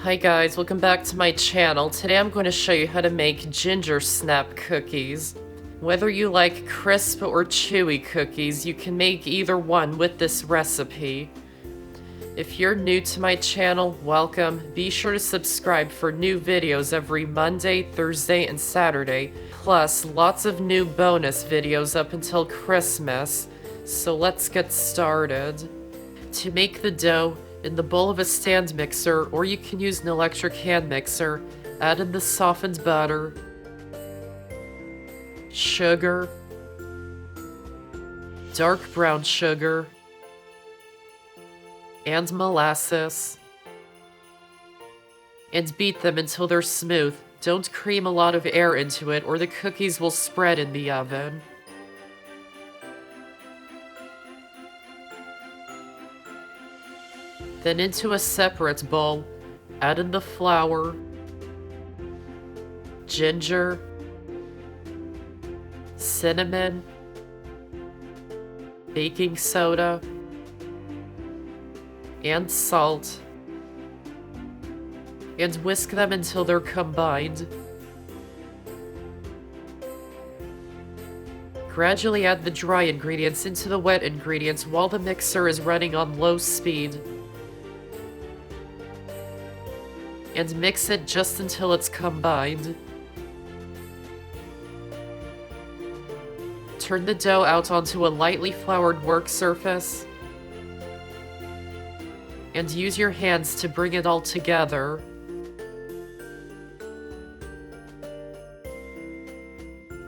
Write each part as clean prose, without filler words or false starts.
Hi guys, welcome back to my channel. Today I'm going to show you how to make Gingersnap Cookies. Whether you like crisp or chewy cookies, you can make either one with this recipe. If you're new to my channel, welcome. Be sure to subscribe for new videos every Monday, Thursday, and Saturday. Plus, lots of new bonus videos up until Christmas. So let's get started. To make the dough, in the bowl of a stand mixer, or you can use an electric hand mixer, add in the softened butter, sugar, dark brown sugar, and molasses, and beat them until they're smooth. Don't cream a lot of air into it or the cookies will spread in the oven. Then into a separate bowl, add in the flour, ginger, cinnamon, baking soda, and salt, and whisk them until they're combined. Gradually add the dry ingredients into the wet ingredients while the mixer is running on low speed. And mix it just until it's combined. Turn the dough out onto a lightly floured work surface. And use your hands to bring it all together.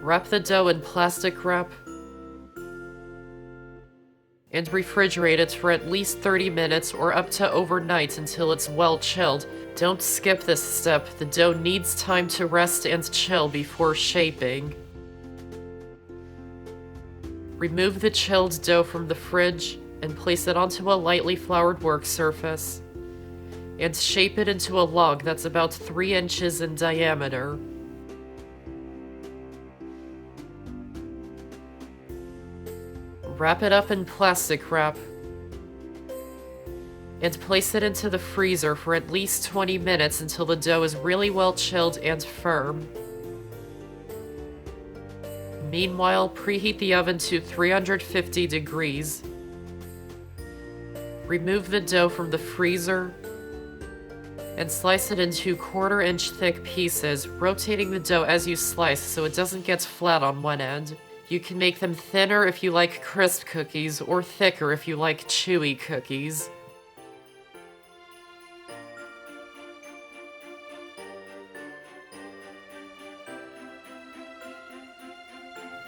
Wrap the dough in plastic wrap. And refrigerate it for at least 30 minutes or up to overnight until it's well chilled. Don't skip this step, the dough needs time to rest and chill before shaping. Remove the chilled dough from the fridge and place it onto a lightly floured work surface. And shape it into a log that's about 3 inches in diameter. Wrap it up in plastic wrap and place it into the freezer for at least 20 minutes until the dough is really well chilled and firm. Meanwhile, preheat the oven to 350 degrees. Remove the dough from the freezer and slice it into 1/4 inch thick pieces, rotating the dough as you slice so it doesn't get flat on one end. You can make them thinner if you like crisp cookies, or thicker if you like chewy cookies.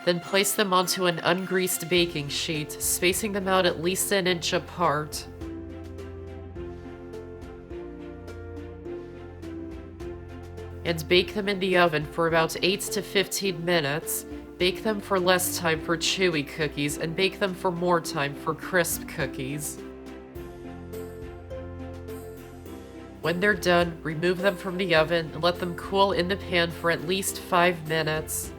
Then place them onto an ungreased baking sheet, spacing them out at least 1 inch apart. And bake them in the oven for about 8 to 15 minutes. Bake them for less time for chewy cookies, and bake them for more time for crisp cookies. When they're done, remove them from the oven and let them cool in the pan for at least 5 minutes.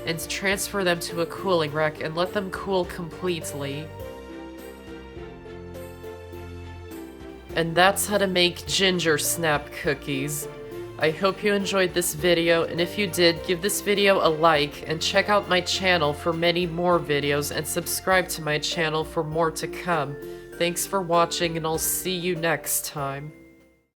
And transfer them to a cooling rack and let them cool completely. And that's how to make Gingersnap Cookies. I hope you enjoyed this video, and if you did, give this video a like and check out my channel for many more videos and subscribe to my channel for more to come. Thanks for watching, and I'll see you next time.